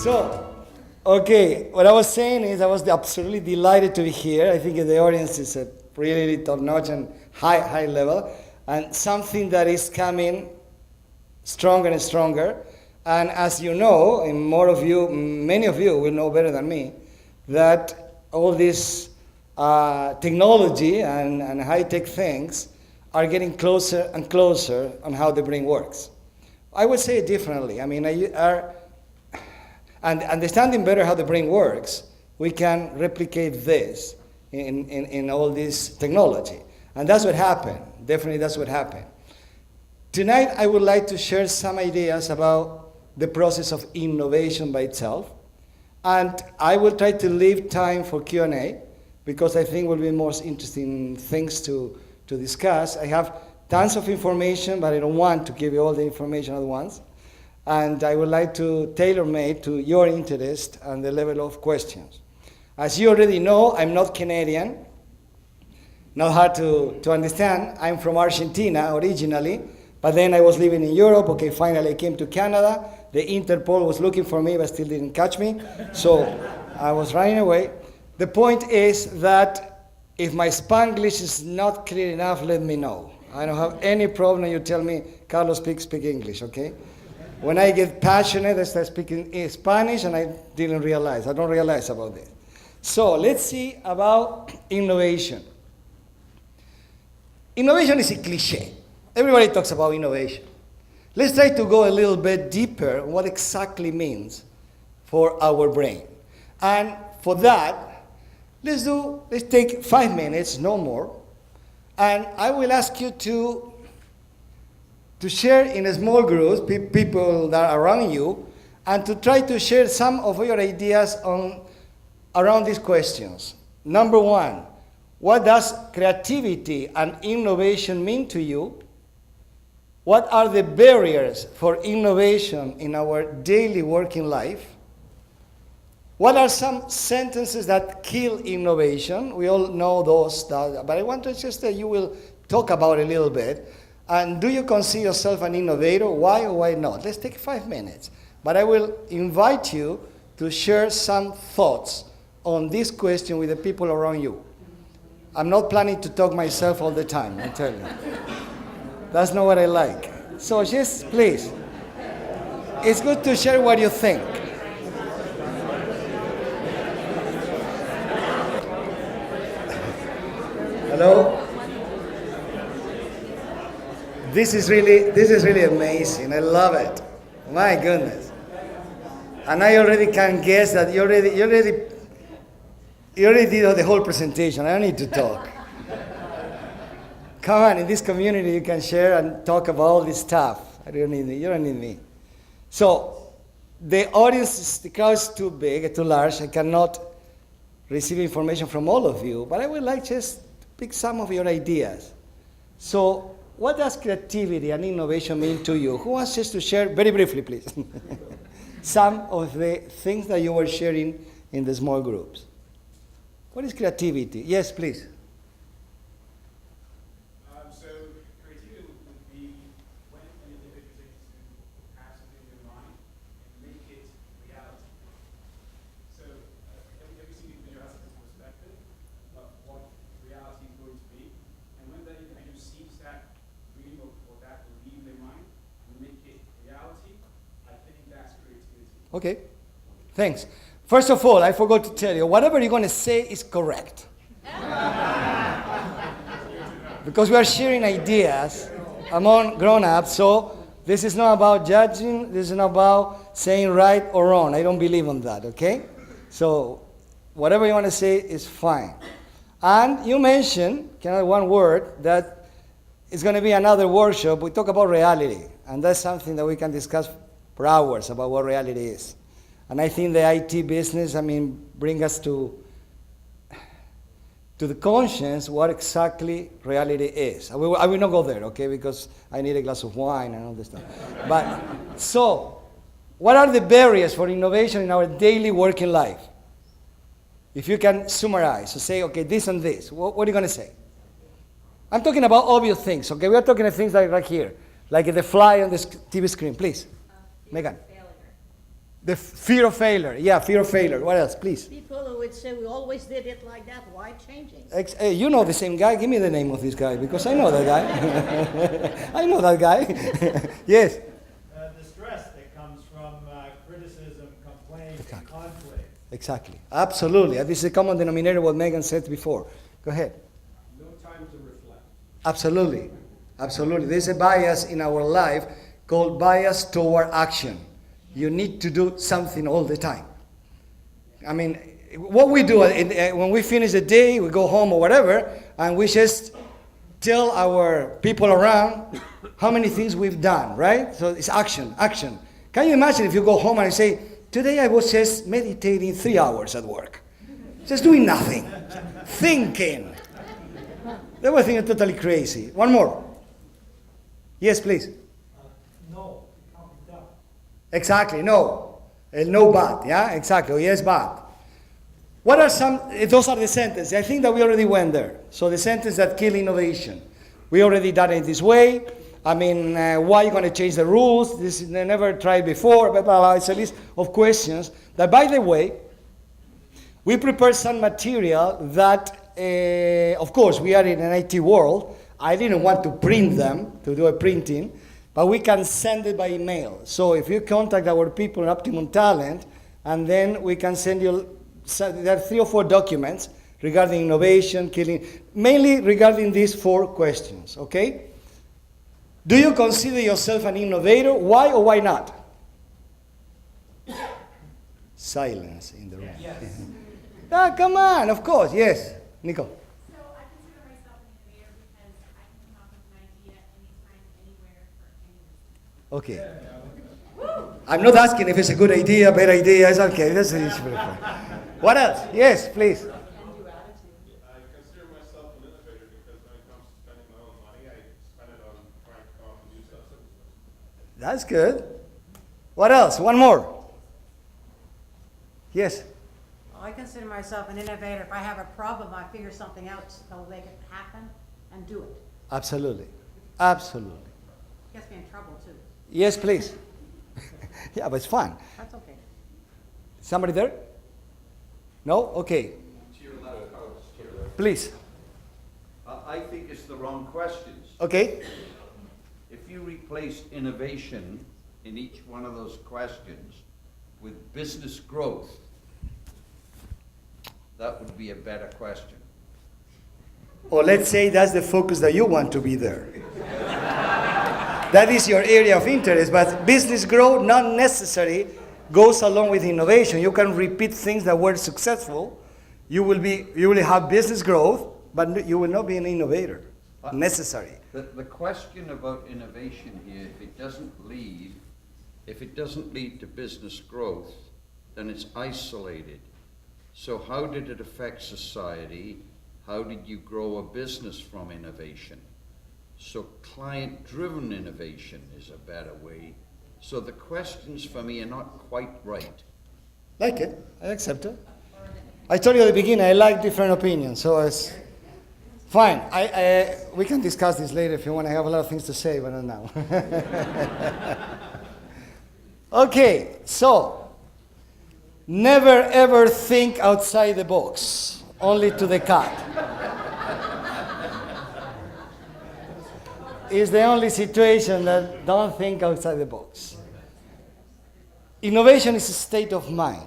So, okay, what I was saying is I was absolutely delighted to be here. I think the audience is at really top-notch and high level, and something that is coming stronger and stronger. And as you know, and many of you will know better than me, that all this technology and high-tech things are getting closer and closer on how the brain works. I would say it differently. I mean, and understanding better how the brain works, we can replicate this in all this technology. And that's what happened. Definitely that's what happened. Tonight, I would like to share some ideas about the process of innovation by itself. And I will try to leave time for Q&A, because I think will be most interesting things to discuss. I have tons of information, but I don't want to give you all the information at once. And I would like to tailor-made to your interest and the level of questions. As you already know, I'm not Canadian. Not hard to understand. I'm from Argentina originally, but then I was living in Europe. Okay, finally I came to Canada. The Interpol was looking for me, but still didn't catch me. So I was running away. The point is that if my Spanglish is not clear enough, let me know. I don't have any problem. You tell me, Carlos, speak English, okay? When I get passionate, I start speaking Spanish, and I don't realize about this. So let's see about innovation. Innovation is a cliche. Everybody talks about innovation. Let's try to go a little bit deeper on what exactly means for our brain. And for that, let's take 5 minutes, no more, and I will ask you to share in a small groups, people that are around you, and to try to share some of your ideas around these questions. Number one, what does creativity and innovation mean to you? What are the barriers for innovation in our daily working life? What are some sentences that kill innovation? We all know those, but I want to just that you will talk about it a little bit. And do you consider yourself an innovator? Why or why not? Let's take 5 minutes. But I will invite you to share some thoughts on this question with the people around you. I'm not planning to talk myself all the time, I tell you. That's not what I like. So just please, it's good to share what you think. Hello? This is really amazing. I love it. My goodness. And I already can guess that you already did the whole presentation. I don't need to talk. Come on, in this community you can share and talk about all this stuff. You don't need me. So the audience, the crowd is too big, too large. I cannot receive information from all of you, but I would like just to pick some of your ideas. So what does creativity and innovation mean to you? Who wants just to share, very briefly, please, some of the things that you were sharing in the small groups? What is creativity? Yes, please. So creativity would be when an individual is able to have something in their mind and make it reality. So every single individual has a different perspective of what reality is going to be. And when that individual sees that dream or that belief in their mind and make it reality, I think that's creativity. Okay, thanks. First of all, I forgot to tell you, whatever you're going to say is correct. Because we are sharing ideas among grown-ups, so this is not about judging, this is not about saying right or wrong. I don't believe in that, okay? So whatever you want to say is fine. And you mentioned, one word, that it's going to be another workshop. We talk about reality, and that's something that we can discuss for hours about what reality is. And I think the IT business, bring us to the conscience what exactly reality is. I will not go there, okay, because I need a glass of wine and all this stuff. But, so, what are the barriers for innovation in our daily working life? If you can summarize, so say, okay, this and this, what are you going to say? I'm talking about obvious things, okay? We are talking about things like right here, like the fly on the TV screen. Please, Megan. The fear of failure. Yeah, fear of failure. What else, please? People who would say we always did it like that, why changing? You know the same guy. Give me the name of this guy because I know that guy. I know that guy. Yes. The stress that comes from criticism, complaint, and conflict. Exactly. Absolutely. This is a common denominator, what Megan said before. Go ahead. No time to reflect. Absolutely. Absolutely. There's a bias in our life called bias toward action. You need to do something all the time. I mean, what we do when we finish the day, we go home or whatever, and we just tell our people around how many things we've done, right? So it's action, action. Can you imagine if you go home and you say, today I was just meditating 3 hours at work. Just doing nothing. Thinking. They were thinking totally crazy. One more. Yes, please. No, it can't be done. Exactly, no. No but, yeah? Exactly, oh, yes but. What are some, those are the sentences. I think that we already went there. So the sentence that kill innovation. We already done it this way. I mean, why are you going to change the rules? This is never tried before, blah, blah, blah. It's a list of questions that, by the way, we prepared some material that, of course, we are in an IT world. I didn't want to print them, to do a printing, but we can send it by email. So if you contact our people in Optimum Talent, and then we can send you, there are 3 or 4 documents regarding innovation, killing, mainly regarding these 4 questions, okay? Do you consider yourself an innovator? Why or why not? Silence in the room. Yes. Ah, come on, of course, yes. Nico. So I consider myself an innovator because I can come up with an idea anytime, anywhere, for any reason. Okay. I'm not asking if it's a good idea, bad idea. It's okay. That's an issue. What else? Yes, please. I consider myself an innovator because when it comes to spending my own money, I spend it on trying to come up with new stuff. That's good. What else? One more. Yes. Well, I consider myself an innovator. If I have a problem, I figure something out that'll make it happen and do it. Absolutely. Absolutely. Gets me in trouble too. Yes, please. Yeah, but it's fun. That's okay. Somebody there? No? Okay. Please. I think it's the wrong questions. Okay. If you replaced innovation in each one of those questions with business growth, that would be a better question. Or let's say that's the focus that you want to be there. That is your area of interest, but business growth not necessarily goes along with innovation. You can repeat things that were successful. You will have business growth, but you will not be an innovator. Necessary. The question about innovation here, if it doesn't lead to business growth, then it's isolated. So how did it affect society? How did you grow a business from innovation? So client-driven innovation is a better way. So the questions for me are not quite right. Like it. I accept it. I told you at the beginning, I like different opinions, so it's fine. We can discuss this later if you want. I have a lot of things to say, but not now. Okay, so never ever think outside the box, only to the cat. Is the only situation that don't think outside the box. Innovation is a state of mind.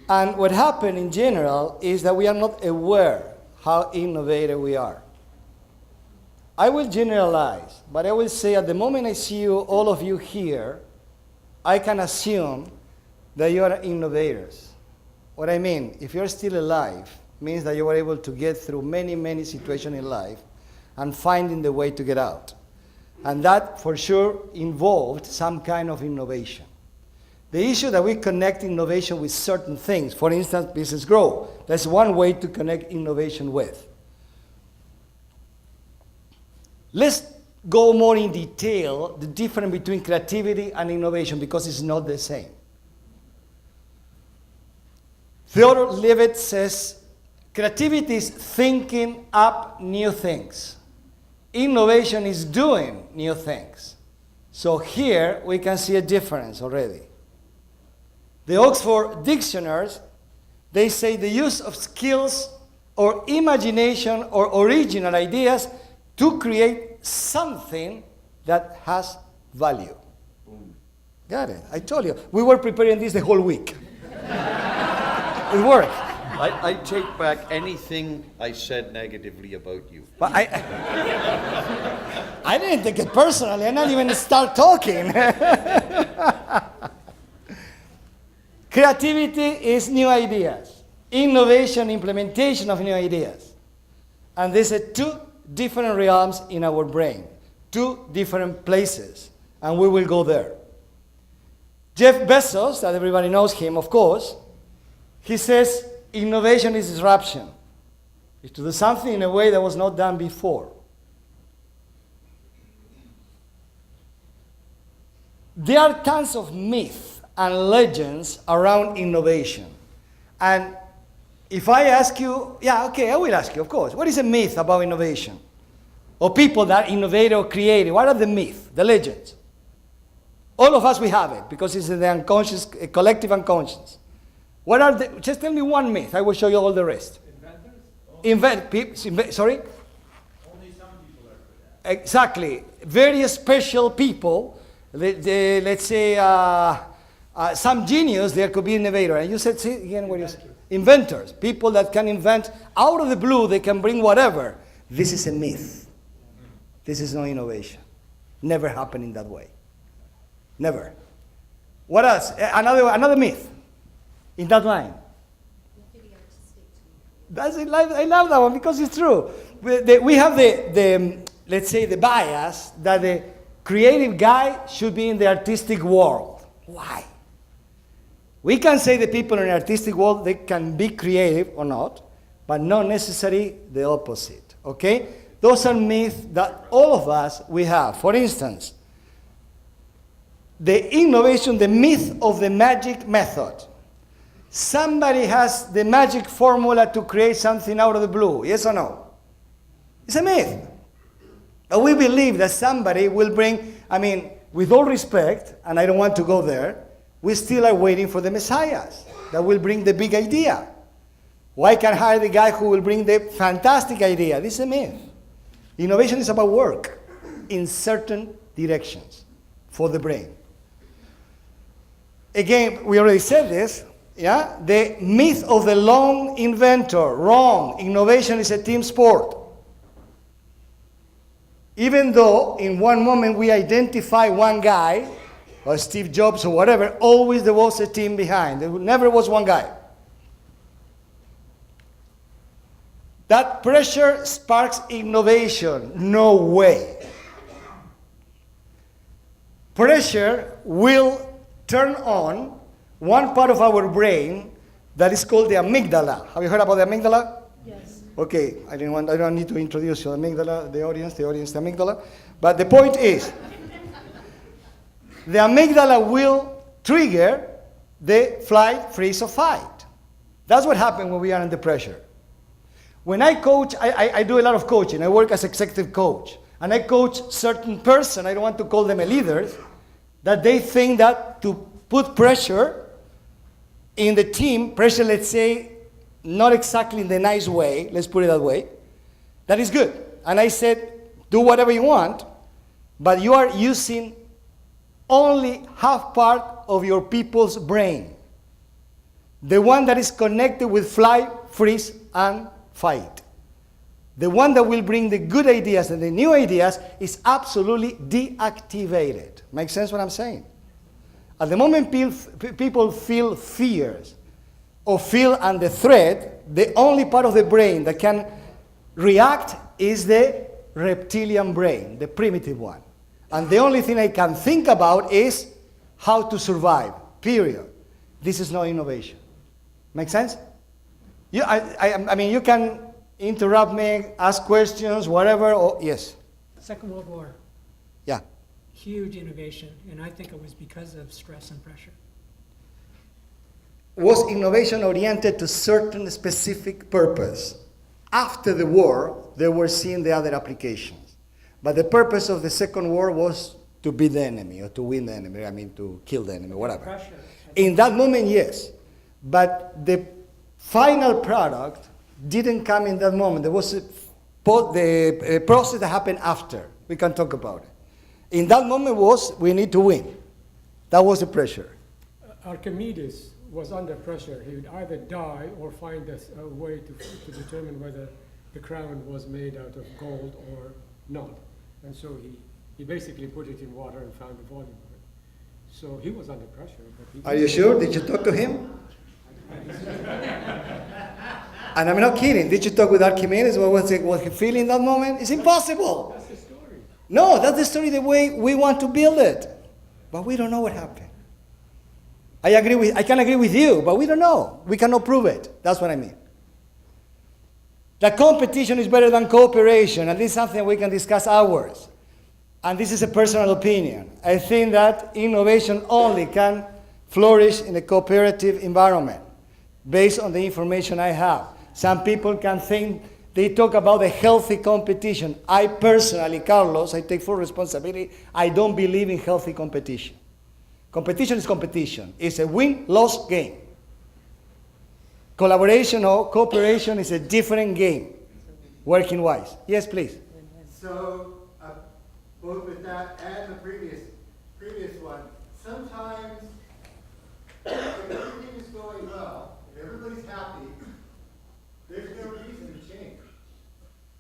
And what happened in general is that we are not aware how innovative we are. I will generalize, but I will say at the moment I see you, all of you here, I can assume that you are innovators. What I mean, if you're still alive, means that you were able to get through many, many situations in life and finding the way to get out. And that, for sure, involved some kind of innovation. The issue that we connect innovation with certain things, for instance, business growth. That's one way to connect innovation with. Let's go more in detail, the difference between creativity and innovation, because it's not the same. Theodore Levitt says, creativity is thinking up new things. Innovation is doing new things. So here we can see a difference already. The Oxford dictionaries, they say the use of skills or imagination or original ideas to create something that has value. Got it. I told you. We were preparing this the whole week. It worked. I take back anything I said negatively about you. But I didn't take it personally. I didn't even start talking. Creativity is new ideas. Innovation, implementation of new ideas. And these are two different realms in our brain. Two different places. And we will go there. Jeff Bezos, that everybody knows him, of course, he says innovation is disruption. It's to do something in a way that was not done before. There are tons of myths and legends around innovation. And if I ask you, yeah, okay, I will ask you, of course, what is a myth about innovation? Or people that innovate or create, what are the myths, the legends? All of us, we have it, because it's in the unconscious, collective unconscious. What are the, just tell me one myth, I will show you all the rest. Inventors? Sorry? Only some people are good at it. Exactly. Very special people, let's say some genius, there could be innovator. And you said, see again what you said? Inventors. People that can invent out of the blue, they can bring whatever. This is a myth. This is no innovation. Never happened in that way. Never. What else? Another myth in that line. That's it. I love that one because it's true. We have the let's say the bias that the creative guy should be in the artistic world. Why? We can say the people in the artistic world, they can be creative or not, but not necessarily the opposite. Okay? Those are myths that all of us we have. For instance, the innovation, the myth of the magic method. Somebody has the magic formula to create something out of the blue, yes or no? It's a myth. But we believe that somebody will bring, with all respect, and I don't want to go there, we still are waiting for the messiahs that will bring the big idea. Why can't I hire the guy who will bring the fantastic idea? This is a myth. Innovation is about work in certain directions for the brain. Again, we already said this. Yeah? The myth of the lone inventor, wrong. Innovation is a team sport. Even though in one moment we identify one guy, or Steve Jobs or whatever, always there was a team behind. There never was one guy. That pressure sparks innovation. No way. Pressure will turn on one part of our brain that is called the amygdala. Have you heard about the amygdala? Yes. Okay, I don't need to introduce you. Amygdala, the audience, the amygdala. But the point is, the amygdala will trigger the flight, freeze, or fight. That's what happens when we are under pressure. When I coach, I do a lot of coaching. I work as executive coach. And I coach certain person, I don't want to call them a leader, that they think that to put pressure in the team, pressure, let's say, not exactly in the nice way, let's put it that way, that is good. And I said, do whatever you want, but you are using only half part of your people's brain. The one that is connected with flight, freeze, and fight. The one that will bring the good ideas and the new ideas is absolutely deactivated. Makes sense what I'm saying? At the moment people feel fears or feel under threat, the only part of the brain that can react is the reptilian brain, the primitive one. And the only thing I can think about is how to survive, period. This is no innovation. Make sense? You can interrupt me, ask questions, whatever, or yes? Second World War, Yeah. huge innovation, and I think it was because of stress and pressure. Was innovation oriented to certain specific purpose? After the war, they were seeing the other applications. But the purpose of the Second War was to beat the enemy, or to win the enemy, to kill the enemy, whatever. Pressure. In that moment, yes. But the final product didn't come in that moment. There was the process that happened after. We can talk about it. In that moment we need to win. That was the pressure. Archimedes was under pressure. He would either die or find a way to determine whether the crown was made out of gold or not. And so he basically put it in water and found the volume of it. So he was under pressure. But Are you sure? Did you talk to him? And I'm not kidding. Did you talk with Archimedes? What was he feeling in that moment? It's impossible. That's the story. No, that's the story the way we want to build it. But we don't know what happened. I can agree with you, but we don't know. We cannot prove it. That's what I mean. That competition is better than cooperation, and this is something we can discuss hours. And this is a personal opinion. I think that innovation only can flourish in a cooperative environment based on the information I have. Some people can think, they talk about a healthy competition. I personally, Carlos, I take full responsibility, I don't believe in healthy competition. Competition is competition. It's a win-loss game. Collaboration or cooperation is a different game, working-wise. Yes, please. So, both with that and the previous one, sometimes if everything is going well, if everybody's happy, there's no reason to change.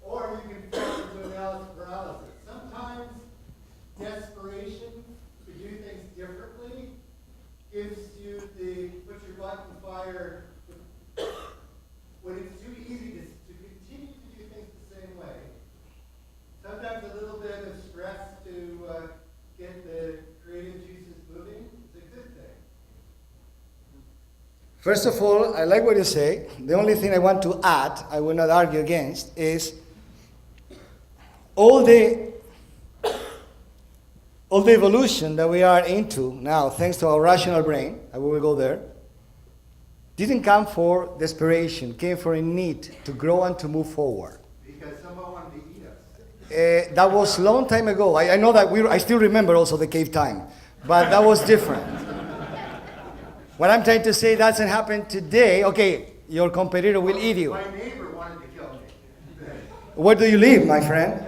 Or you can fall into analysis paralysis. Sometimes desperation to do things differently gives you puts your butt in the fire when it's too easy to continue to do things the same way. Sometimes a little bit of stress to get the creative juices moving is a good thing. First of all, I like what you say. The only thing I want to add, I will not argue against, is all the evolution that we are into now, thanks to our rational brain, and we will go there, didn't come for desperation, came for a need to grow and to move forward. Because someone wanted to eat us. That was a long time ago. I know that I still remember also the cave time, but that was different. What I'm trying to say doesn't happen today. Okay, your competitor will eat you. My neighbor wanted to kill me. Where do you live, my friend?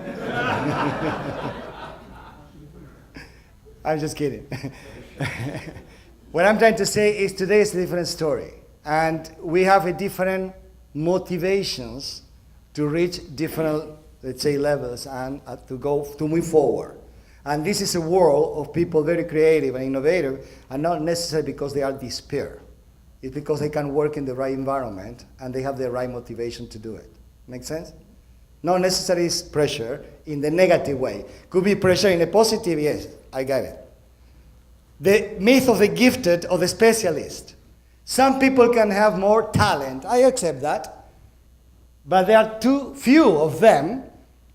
I'm just kidding. What I'm trying to say is today is a different story. And we have a different motivations to reach different, let's say, levels and to move forward. And this is a world of people very creative and innovative, and not necessarily because they are despair. It's because they can work in the right environment and they have the right motivation to do it. Make sense? Not necessarily is pressure in the negative way. Could be pressure in a positive, yes, I get it. The myth of the gifted or the specialist. Some people can have more talent, I accept that, but there are too few of them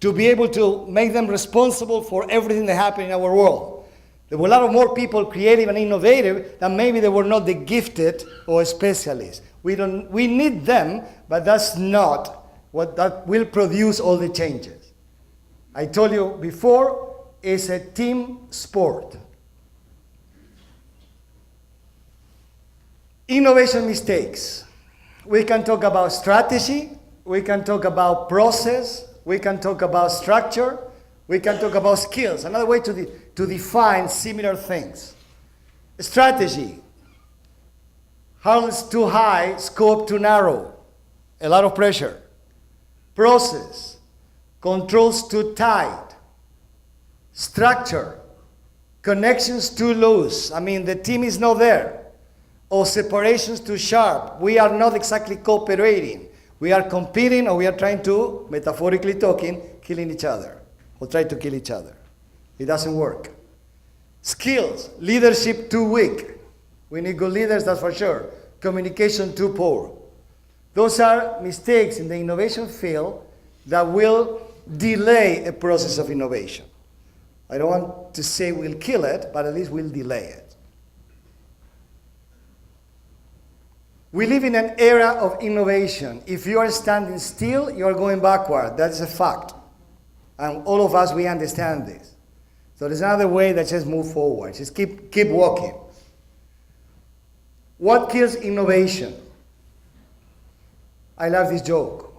to be able to make them responsible for everything that happens in our world. There were a lot of more people creative and innovative than maybe they were not the gifted or specialists. We need them, but that's not what that will produce all the changes. I told you before, it's a team sport. Innovation mistakes. We can talk about strategy, we can talk about process, we can talk about structure, we can talk about skills. Another way to define similar things. Strategy. Hurdles too high, scope too narrow. A lot of pressure. Process. Controls too tight. Structure. Connections too loose. I mean, the team is not there. Or separations too sharp. We are not exactly cooperating. We are competing, or we are trying to, metaphorically talking, killing each other. Or try to kill each other. It doesn't work. Skills. Leadership too weak. We need good leaders, that's for sure. Communication too poor. Those are mistakes in the innovation field that will delay a process of innovation. I don't want to say we'll kill it, but at least we'll delay it. We live in an era of innovation. If you are standing still, you are going backward. That is a fact. And all of us, we understand this. So there's another way that just move forward. Just keep walking. What kills innovation? I love this joke.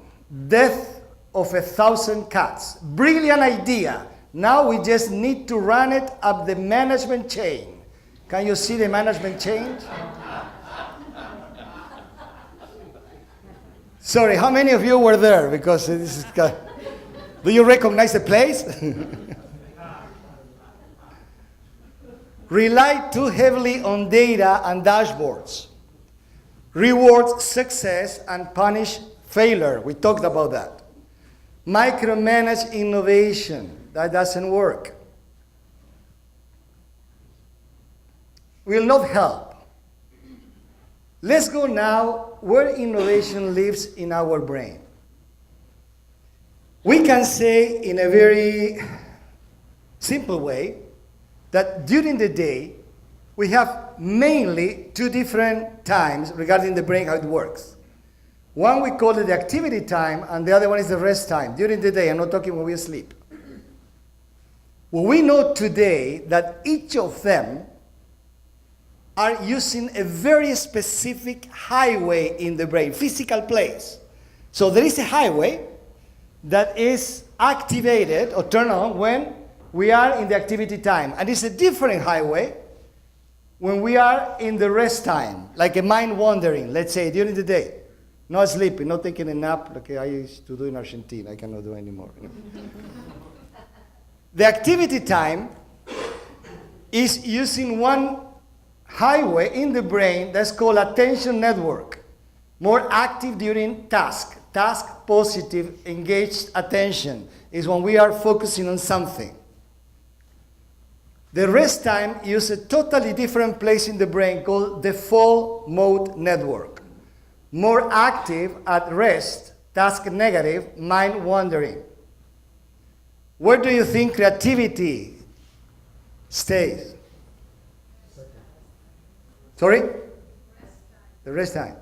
Death of 1,000 cats. Brilliant idea. Now we just need to run it up the management chain. Can you see the management chain? Sorry, how many of you were there? Because this is. Do you recognize the place? Rely too heavily on data and dashboards. Reward success and punish failure. We talked about that. Micromanage innovation. That doesn't work. Will not help. Let's go now where innovation lives in our brain. We can say in a very simple way that during the day, we have mainly two different times regarding the brain, how it works. One we call it the activity time, and the other one is the rest time. During the day, I'm not talking when we sleep. Well, we know today that each of them are using a very specific highway in the brain, physical place. So there is a highway that is activated or turned on when we are in the activity time. And it's a different highway when we are in the rest time, like a mind wandering, let's say, during the day. Not sleeping, not taking a nap like I used to do in Argentina. I cannot do anymore. The activity time is using one highway in the brain that's called attention network, more active during task. Task positive, engaged attention is when we are focusing on something. The rest time uses a totally different place in the brain called default mode network. More active at rest, task negative, mind wandering. Where do you think creativity stays? Sorry? The rest time.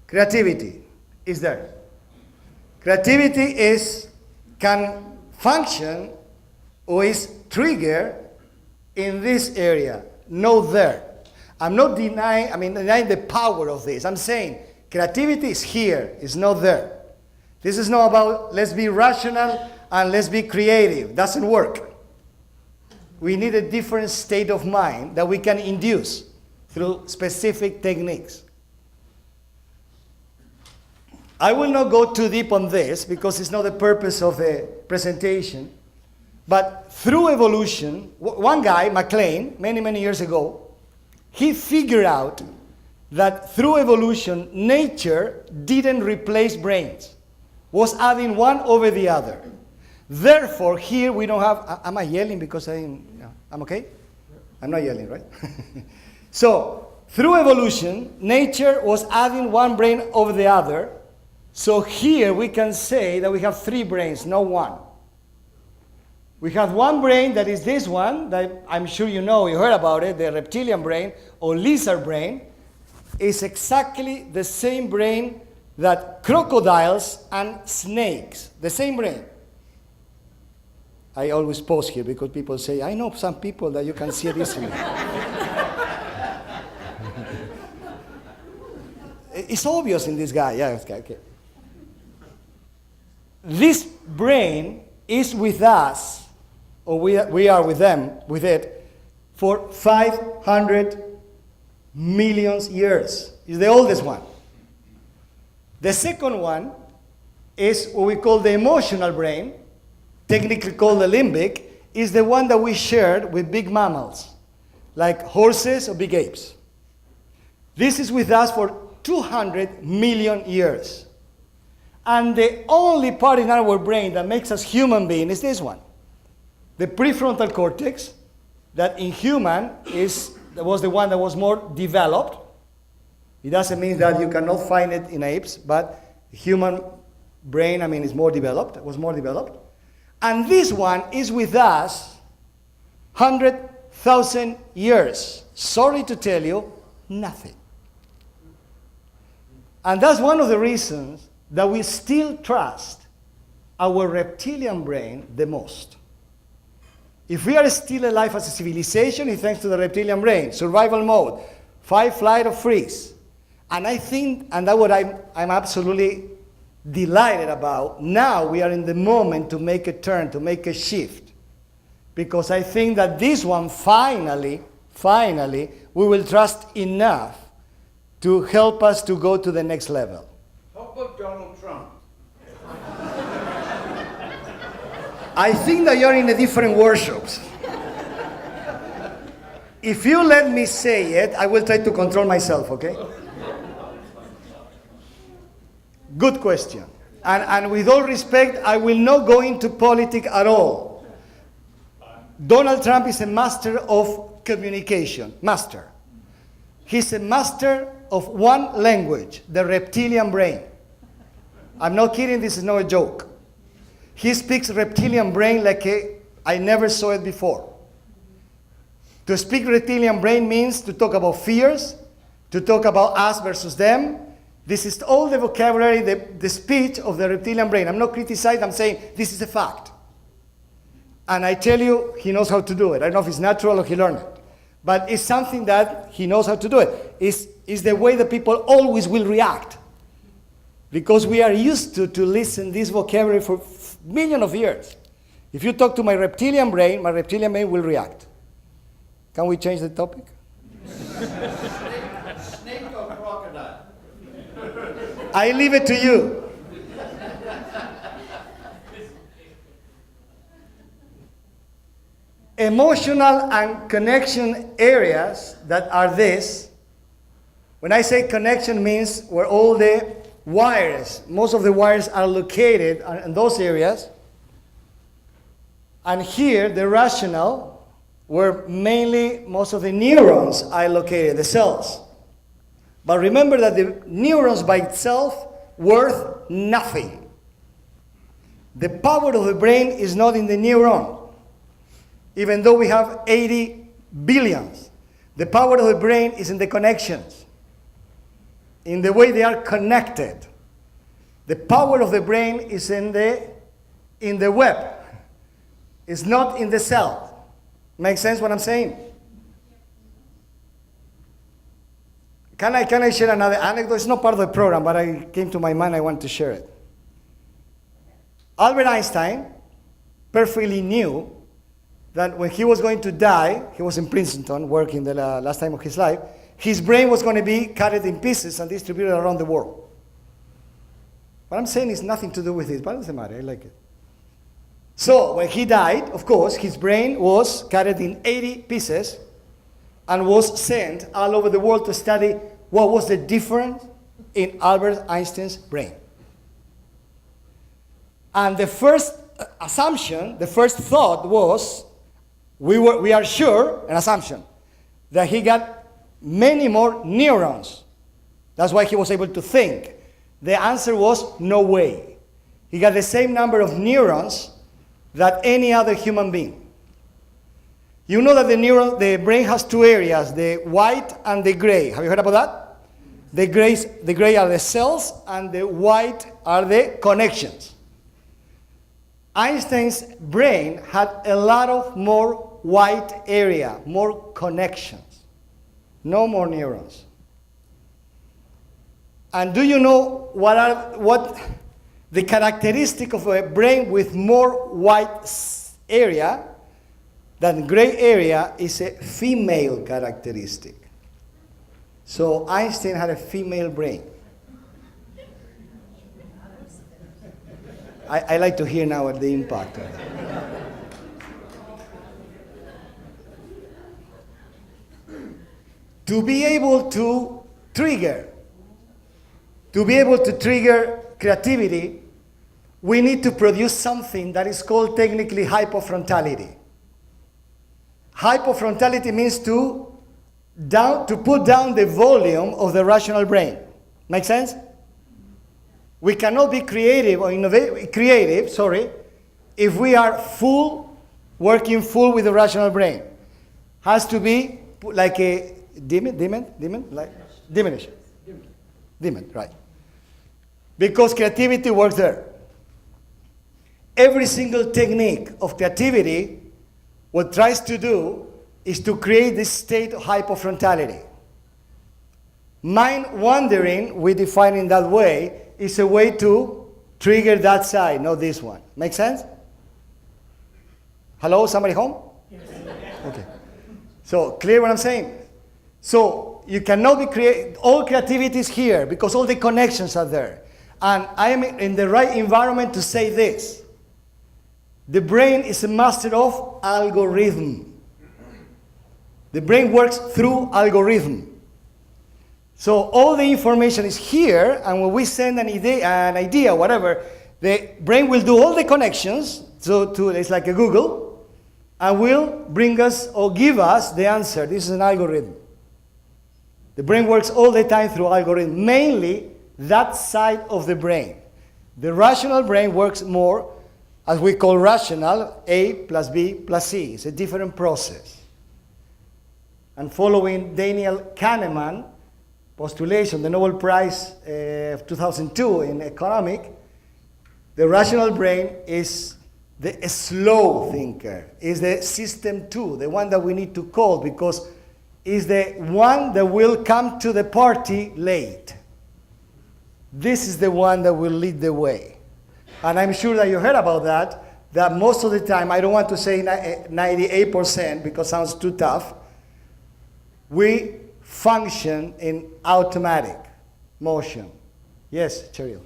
Creativity is there. Creativity can function or is triggered in this area, not there. I'm not denying the power of this. I'm saying creativity is here, it's not there. This is not about let's be rational and let's be creative. Doesn't work. We need a different state of mind that we can induce through specific techniques. I will not go too deep on this because it's not the purpose of the presentation. But through evolution, one guy, MacLean, many years ago, he figured out that through evolution, nature didn't replace brains, was adding one over the other. Therefore, here we don't have, am I yelling because I'm okay? I'm not yelling, right? So, through evolution, nature was adding one brain over the other. So here we can say that we have three brains, not one. We have one brain that is this one, that I'm sure you know, you heard about it, the reptilian brain or lizard brain. Is exactly the same brain that crocodiles and snakes, the same brain. I always pause here because people say, I know some people that you can see it easily. It's obvious in this guy, yeah, okay. This brain is with us, or we are with it, for 500 million years. It's the oldest one. The second one is what we call the emotional brain, technically called the limbic, is the one that we shared with big mammals, like horses or big apes. This is with us for 200 million years. And the only part in our brain that makes us human beings is this one. The prefrontal cortex, that in human was the one that was more developed. It doesn't mean that you cannot find it in apes, but human brain, is more developed, was more developed. And this one is with us 100,000 years. Sorry to tell you, nothing. And that's one of the reasons that we still trust our reptilian brain the most. If we are still alive as a civilization, it's thanks to the reptilian brain, survival mode. fight, flight, or freeze. And I think, and that's what I'm absolutely delighted about. Now we are in the moment to make a turn, to make a shift. Because I think that this one finally, we will trust enough to help us to go to the next level. How about Donald Trump? I think that you're in a different workshops. If you let me say it, I will try to control myself, okay? Good question. And with all respect, I will not go into politics at all. Donald Trump is a master of communication. Master. He's a master of one language, the reptilian brain. I'm not kidding, this is not a joke. He speaks reptilian brain like I never saw it before. To speak reptilian brain means to talk about fears, to talk about us versus them. This is all the vocabulary, the speech of the reptilian brain. I'm not criticizing, I'm saying this is a fact. And I tell you, he knows how to do it. I don't know if it's natural or he learned it. But it's something that he knows how to do it. It's the way that people always will react. Because we are used to listen this vocabulary for millions of years. If you talk to my reptilian brain will react. Can we change the topic? Snake or crocodile? I leave it to you. Emotional and connection areas that are this. When I say connection means where all the wires, most of the wires are located in those areas. And here, the rational, where mainly most of the neurons are located, the cells. But remember that the neurons by itself worth nothing. The power of the brain is not in the neuron. Even though we have 80 billions, the power of the brain is in the connections, in the way they are connected. The power of the brain is in the web. It's not in the cell. Makes sense what I'm saying? Can I share another anecdote? It's not part of the program, but it came to my mind, I want to share it. Albert Einstein perfectly knew that when he was going to die, he was in Princeton working the last time of his life, his brain was going to be cut in pieces and distributed around the world. What I'm saying is nothing to do with this, but it doesn't matter, I like it. So when he died, of course, his brain was cut in 80 pieces and was sent all over the world to study what was the difference in Albert Einstein's brain. And the first assumption, the first thought was, we are sure, an assumption, that he got many more neurons. That's why he was able to think. The answer was no way. He got the same number of neurons that any other human being. You know that the brain has two areas, the white and the gray. Have you heard about that? The gray are the cells and the white are the connections. Einstein's brain had a lot of more white area, more connections, no more neurons. And do you know what the characteristic of a brain with more white area than gray area is a female characteristic. So Einstein had a female brain. I like to hear now the impact of that. To be able to trigger creativity, we need to produce something that is called technically hypofrontality. Hypofrontality means to put down the volume of the rational brain. Make sense? We cannot be creative or if we are working full with the rational brain. Has to be like a diminish, right? Because creativity works there. Every single technique of creativity, what tries to do is to create this state of hypofrontality. Mind wandering, we define in that way, is a way to trigger that side, not this one. Make sense? Hello, somebody home? Yes. Okay. So, clear what I'm saying? So, you cannot be all creativity is here because all the connections are there. And I am in the right environment to say this. The brain is a master of algorithm. The brain works through algorithm. So all the information is here, and when we send an idea, whatever, the brain will do all the connections, it's like a Google, and will bring us or give us the answer. This is an algorithm. The brain works all the time through algorithm, mainly that side of the brain. The rational brain works more, as we call rational, A plus B plus C. It's a different process. And following Daniel Kahneman postulation, the Nobel Prize of 2002 in economic, the rational brain is the slow thinker, is the system 2, the one that we need to call because is the one that will come to the party late. This is the one that will lead the way. And I'm sure that you heard about that most of the time, I don't want to say 98% because it sounds too tough, we function in automatic motion. Yes, Cheryl.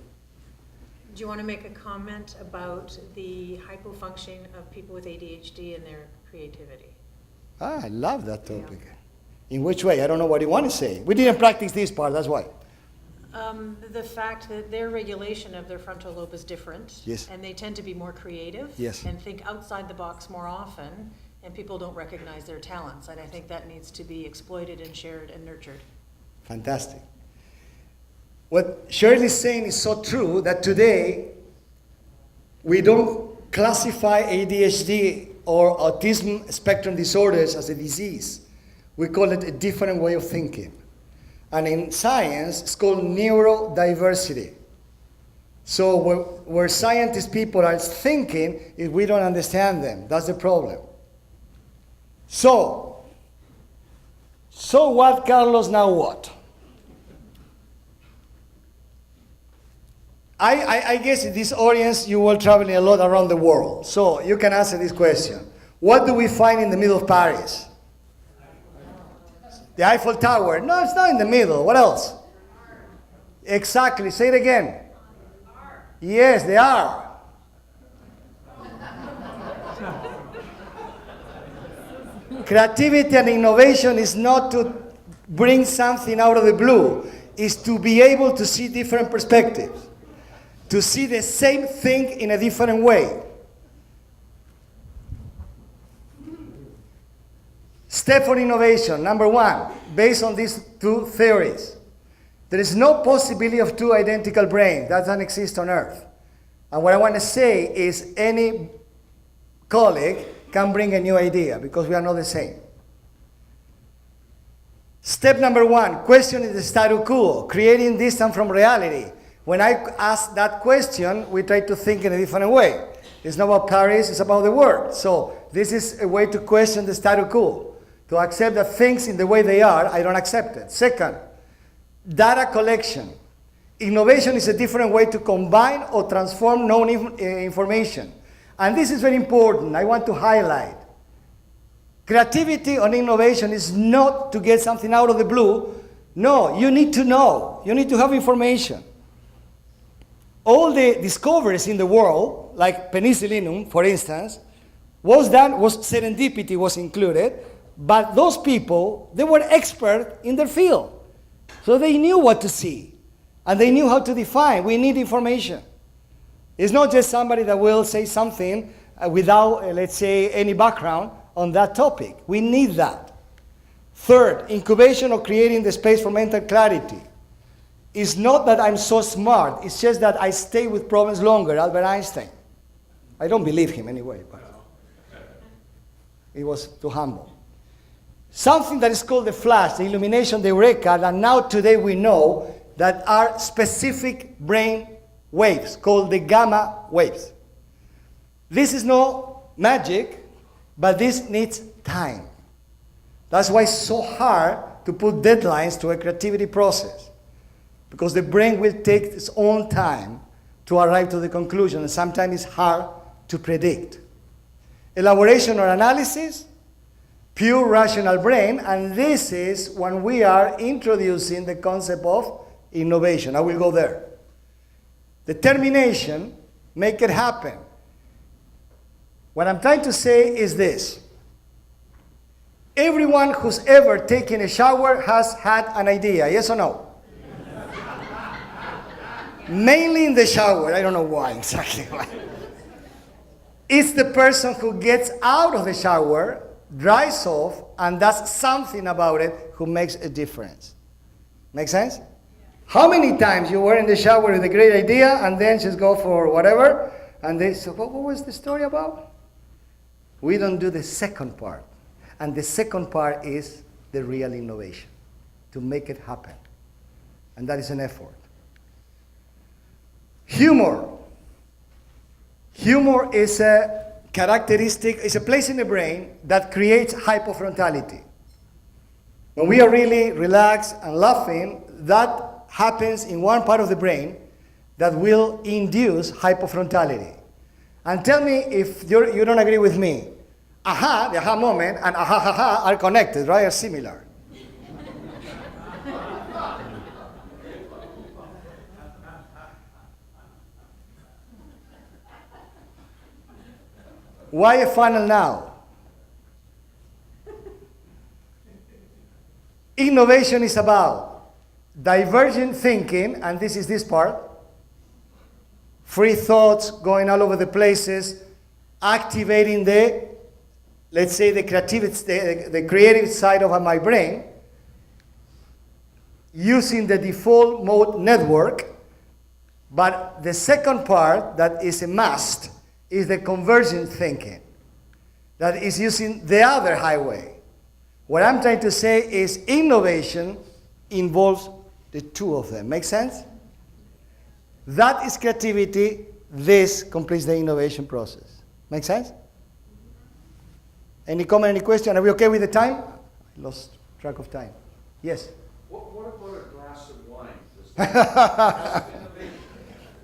Do you want to make a comment about the hypofunctioning of people with ADHD and their creativity? I love that topic. Yeah. In which way? I don't know what you want to say. We didn't practice this part, that's why. The fact that their regulation of their frontal lobe is different. Yes. And they tend to be more creative. Yes. And think outside the box more often, and people don't recognize their talents. And I think that needs to be exploited and shared and nurtured. Fantastic. What Shirley is saying is so true that today we don't classify ADHD or autism spectrum disorders as a disease. We call it a different way of thinking. And in science, it's called neurodiversity. So where scientist people are thinking, if we don't understand them, that's the problem. So what, Carlos, now what? I guess in this audience you will traveling a lot around the world. So you can answer this question. What do we find in the middle of Paris? The Eiffel Tower. No, it's not in the middle. What else? Exactly. Say it again. Yes, they are. Creativity and innovation is not to bring something out of the blue. It's to be able to see different perspectives. To see the same thing in a different way. Step for innovation, number one, based on these two theories. There is no possibility of two identical brains. That doesn't exist on Earth. And what I want to say is any colleague can bring a new idea because we are not the same. Step number one, questioning the status quo, creating distance from reality. When I ask that question, we try to think in a different way. It's not about Paris, it's about the world. So this is a way to question the status quo. To accept that things in the way they are, I don't accept it. Second, data collection. Innovation is a different way to combine or transform known information. And this is very important. I want to highlight. Creativity and innovation is not to get something out of the blue. No, you need to know. You need to have information. All the discoveries in the world, like penicillinum, for instance, was serendipity was included. But those people, they were expert in their field. So they knew what to see. And they knew how to define. We need information. It's not just somebody that will say something without, let's say, any background on that topic. We need that. Third, incubation or creating the space for mental clarity. It's not that I'm so smart. It's just that I stay with problems longer. Albert Einstein. I don't believe him anyway, but it was too humble. Something that is called the flash, the illumination, the eureka, that now today we know that are specific brain waves called the gamma waves. This is no magic, but this needs time. That's why it's so hard to put deadlines to a creativity process because the brain will take its own time to arrive to the conclusion, and sometimes it's hard to predict. Elaboration or analysis, pure rational brain, and this is when we are introducing the concept of innovation. I will go there. Determination, make it happen. What I'm trying to say is this. Everyone who's ever taken a shower has had an idea, yes or no? Mainly in the shower, I don't know why exactly why. It's the person who gets out of the shower, dries off, and does something about it who makes a difference. Make sense? How many times you were in the shower with a great idea and then just go for whatever, and they say, what was the story about? We don't do the second part. And the second part is the real innovation, to make it happen. And that is an effort. Humor. Humor is a characteristic, it's a place in the brain that creates hypofrontality. When we are really relaxed and laughing, that happens in one part of the brain that will induce hypofrontality. And tell me if you don't agree with me. Aha, the aha moment, and aha ha ha are connected, right? Are similar. Why a funnel now? Innovation is about divergent thinking, and this is this part. Free thoughts going all over the places, activating the, let's say, the creative side of my brain, using the default mode network. But the second part that is a must is the convergent thinking, that is using the other highway. What I'm trying to say is innovation involves the two of them. Make sense? That is creativity. This completes the innovation process. Make sense? Any comment, any question? Are we okay with the time? I lost track of time. Yes? What about a glass of wine?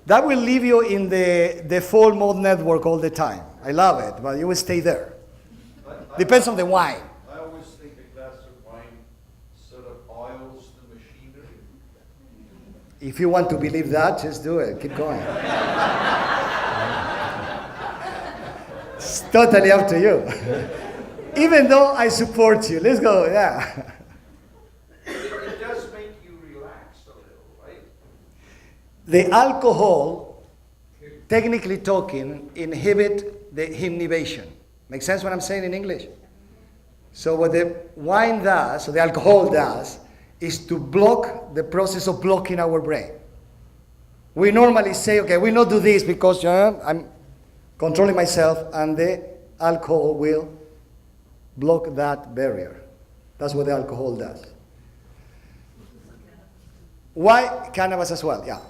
That will leave you in the default mode network all the time. I love it, but you will stay there. Depends on the wine. I always think a glass of wine sort of oils the machinery. If you want to believe that, just do it. Keep going. It's totally up to you. Even though I support you. Let's go, yeah. It does make you relax a little, right? The alcohol, technically talking, inhibit the inhibition. Make sense what I'm saying in English? So what the wine does, or the alcohol does, is to block the process of blocking our brain. We normally say, okay, we'll not do this because I'm controlling myself, and the alcohol will block that barrier. That's what the alcohol does. Why cannabis as well? Yeah.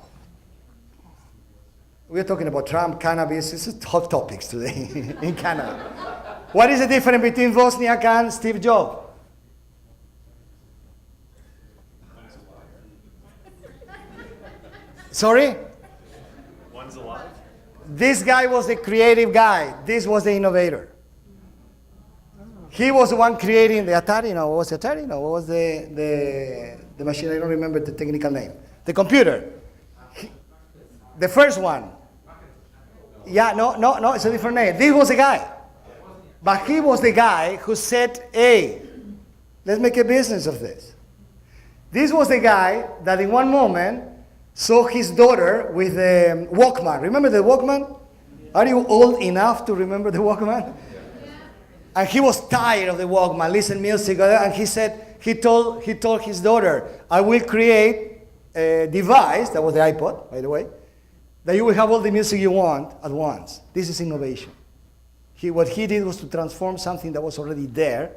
We're talking about Trump, cannabis. It's hot topics today in Canada. What is the difference between Wozniak and Steve Jobs? Sorry? One's alive. This guy was the creative guy. This was the innovator. He was the one creating the Atari. No, what was the Atari? No, what was the machine? I don't remember the technical name. The computer. The first one. Yeah, no, it's a different name. This was the guy. But he was the guy who said, hey, let's make a business of this. This was the guy that in one moment saw his daughter with a Walkman. Remember the Walkman? Are you old enough to remember the Walkman? And he was tired of the Walkman, listen music, and he said, he told his daughter, I will create a device, that was the iPod, by the way, that you will have all the music you want at once. This is innovation. What he did was to transform something that was already there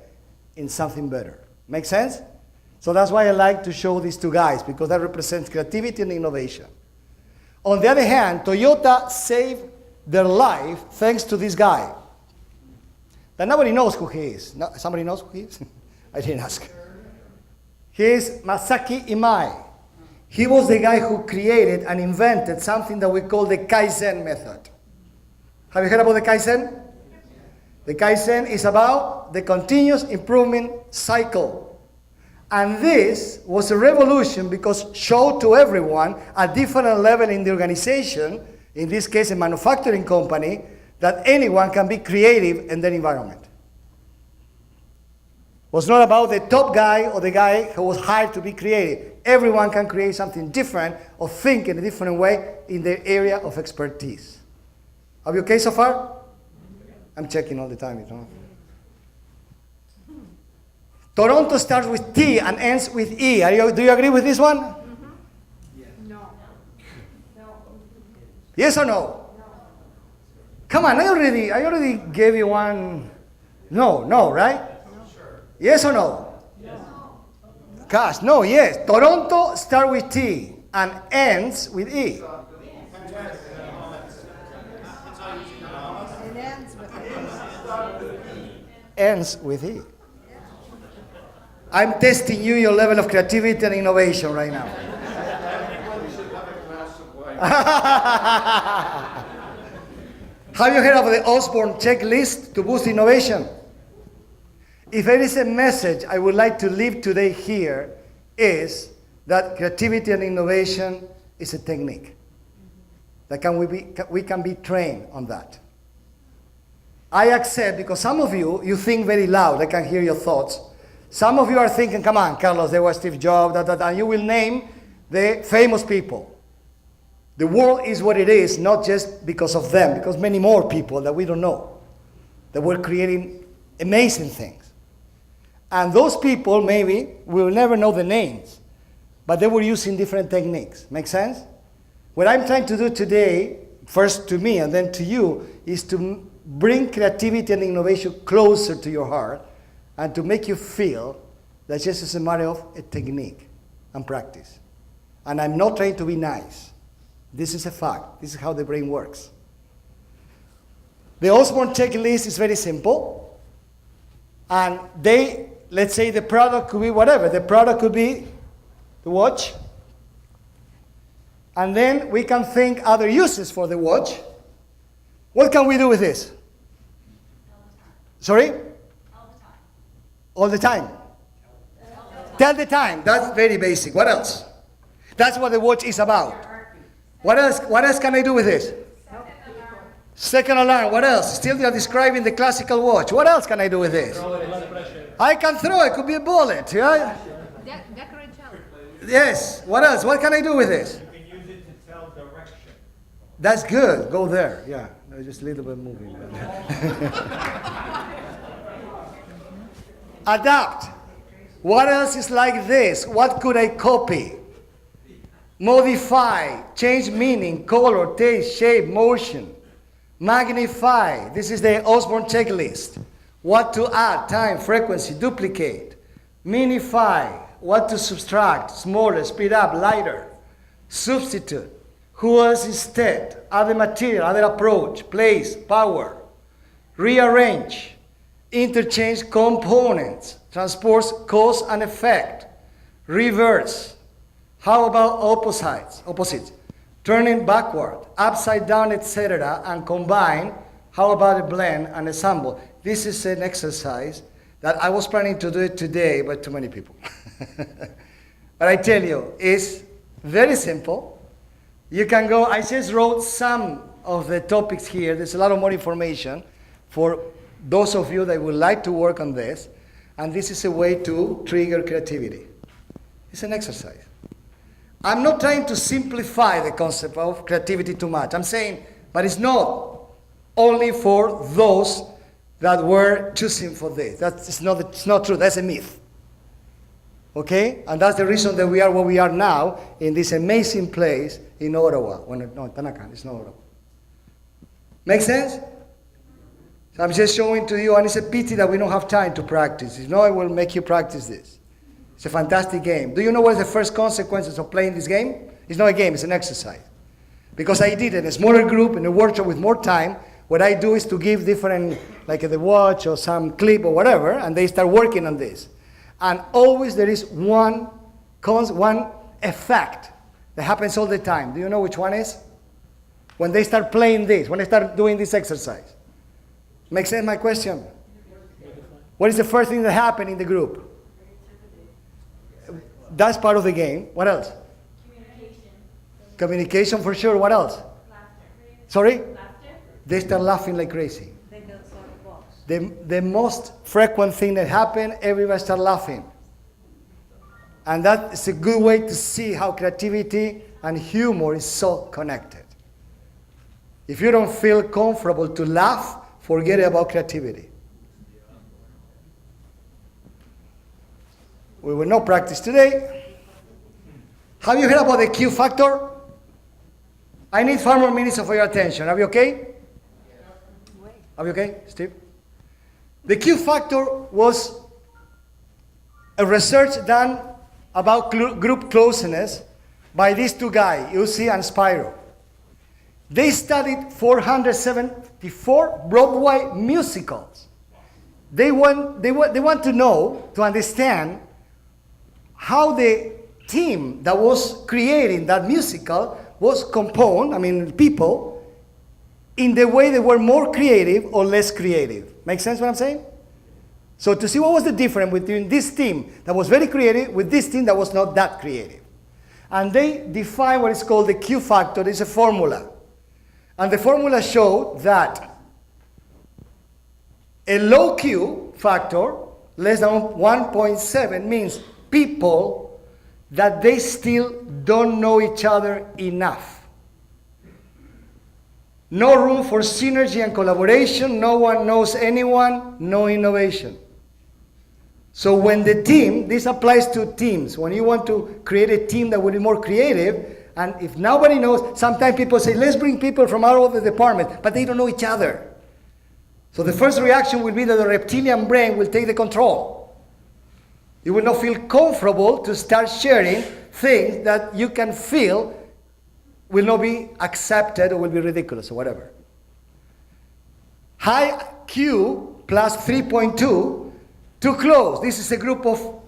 in something better. Make sense? So that's why I like to show these two guys, because that represents creativity and innovation. On the other hand, Toyota saved their life thanks to this guy. That nobody knows who he is. No, somebody knows who he is? I didn't ask. He is Masaki Imai. He was the guy who created and invented something that we call the Kaizen method. Have you heard about the Kaizen? The Kaizen is about the continuous improvement cycle. And this was a revolution because it showed to everyone at different level in the organization, in this case a manufacturing company, that anyone can be creative in their environment. It was not about the top guy or the guy who was hired to be creative. Everyone can create something different or think in a different way in their area of expertise. Are we okay so far? I'm checking all the time, you know. Toronto starts with T and ends with E. Do you agree with this one? No. Yes or no? Come on, I already gave you one. No, right? Yes or no? Gosh, no, yes. Toronto starts with T and ends with E. It ends with Ends with E. I'm testing your level of creativity and innovation right now. Have you heard of the Osborne checklist to boost innovation? If there is a message I would like to leave today here is that creativity and innovation is a technique. That we can be trained on that. I accept, because some of you think very loud, I can hear your thoughts. Some of you are thinking, come on, Carlos, there was Steve Jobs, and you will name the famous people. The world is what it is, not just because of them, because many more people that we don't know, that were creating amazing things. And those people, maybe, we'll never know the names, but they were using different techniques. Make sense? What I'm trying to do today, first to me and then to you, is to bring creativity and innovation closer to your heart and to make you feel that just is a matter of a technique and practice. And I'm not trying to be nice. This is a fact. This is how the brain works. The Osborne checklist is very simple. And let's say the product could be whatever. The product could be the watch. And then we can think other uses for the watch. What can we do with this? Sorry? All the time. Tell the time. That's very basic. What else? That's what the watch is about. What else can I do with this? Second alarm. What else? Still you're describing the classical watch. What else can I do with this? I can throw it. Could be a bullet. Yeah? Decorate health. Yes. What else? What can I do with this? You can use it to tell direction. That's good. Go there. Yeah. Just a little bit moving. Adapt. What else is like this? What could I copy? Modify. Change meaning, color, taste, shape, motion. Magnify. This is the Osborne checklist. What to add, time, frequency, duplicate. Minify. What to subtract, smaller, speed up, lighter. Substitute. Who else instead? Other material, other approach, place, power. Rearrange. Interchange components. Transpose cause and effect. Reverse. How about opposites? Turning backward, upside down, etc. And combine. How about a blend and assemble? This is an exercise that I was planning to do it today, but too many people. But I tell you, it's very simple. You can go, I just wrote some of the topics here. There's a lot of more information for those of you that would like to work on this. And this is a way to trigger creativity. It's an exercise. I'm not trying to simplify the concept of creativity too much. I'm saying, but it's not only for those that were choosing for this. It's not true. That's a myth. Okay? And that's the reason that we are where we are now in this amazing place in Ottawa. No, Tanakan, it's not Ottawa. Make sense? So I'm just showing to you, and it's a pity that we don't have time to practice. If not, I will make you practice this. It's a fantastic game. Do you know what is the first consequences of playing this game? It's not a game, it's an exercise. Because I did it in a smaller group, in a workshop with more time. What I do is to give different, like the watch or some clip or whatever, and they start working on this. And always there is one effect that happens all the time. Do you know which one is? When they start playing this, when they start doing this exercise. Make sense my question? What is the first thing that happened in the group? That's part of the game. What else? Communication for sure. What else? Sorry? They start laughing like crazy. The most frequent thing that happened, everybody start laughing. And that is a good way to see how creativity and humor is so connected. If you don't feel comfortable to laugh, forget about creativity. We will not practice today. Have you heard about the Q factor? I need 5 more minutes of your attention. Are we okay? Are we okay, Steve? The Q factor was a research done about group closeness by these two guys, Uzi and Spiro. They studied 474 Broadway musicals. They want to know, to understand how the team that was creating that musical was composed, people, in the way they were more creative or less creative. Make sense what I'm saying? So to see what was the difference between this team that was very creative with this team that was not that creative. And they define what is called the Q factor. It's a formula. And the formula showed that a low Q factor, less than 1.7, means people that they still don't know each other enough. No room for synergy and collaboration, no one knows anyone, no innovation. So when the team, this applies to teams, when you want to create a team that will be more creative, and if nobody knows, sometimes people say, let's bring people from all over the department, but they don't know each other. So the first reaction will be that the reptilian brain will take the control. You will not feel comfortable to start sharing things that you can feel will not be accepted or will be ridiculous or whatever. High Q plus 3.2, too close. This is a group of,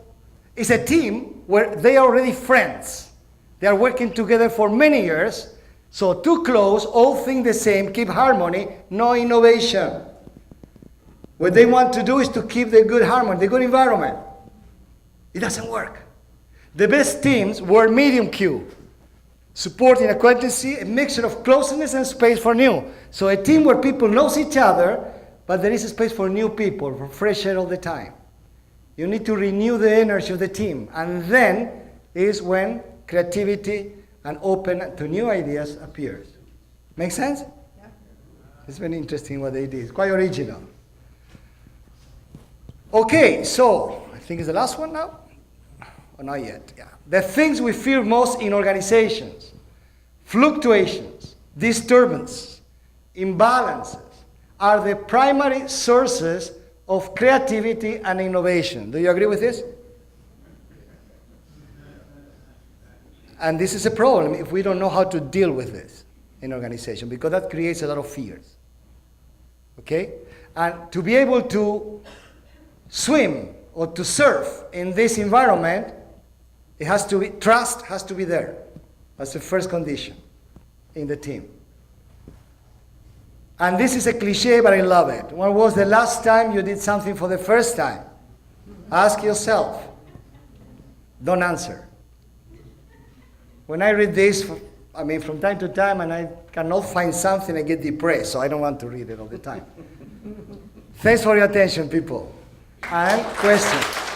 it's a team where they are already friends. They are working together for many years. So too close, all think the same, keep harmony, no innovation. What they want to do is to keep the good harmony, the good environment. It doesn't work. The best teams were medium Q. Supporting acquaintancy, a mixture of closeness and space for new. So a team where people know each other, but there is a space for new people, for fresh air all the time. You need to renew the energy of the team. And then is when creativity and open to new ideas appears. Make sense? Yeah. It's very interesting what they did. It's quite original. Okay, so I think it's the last one now. Or not yet, yeah. The things we fear most in organizations: fluctuations, disturbance, imbalances, are the primary sources of creativity and innovation. Do you agree with this? And this is a problem if we don't know how to deal with this in organization, because that creates a lot of fears. Okay? And to be able to swim or to surf in this environment, it has to be, trust has to be there. That's the first condition in the team. And this is a cliche, but I love it. When was the last time you did something for the first time? Ask yourself. Don't answer. When I read this, from time to time, and I cannot find something, I get depressed, so I don't want to read it all the time. Thanks for your attention, people. And questions?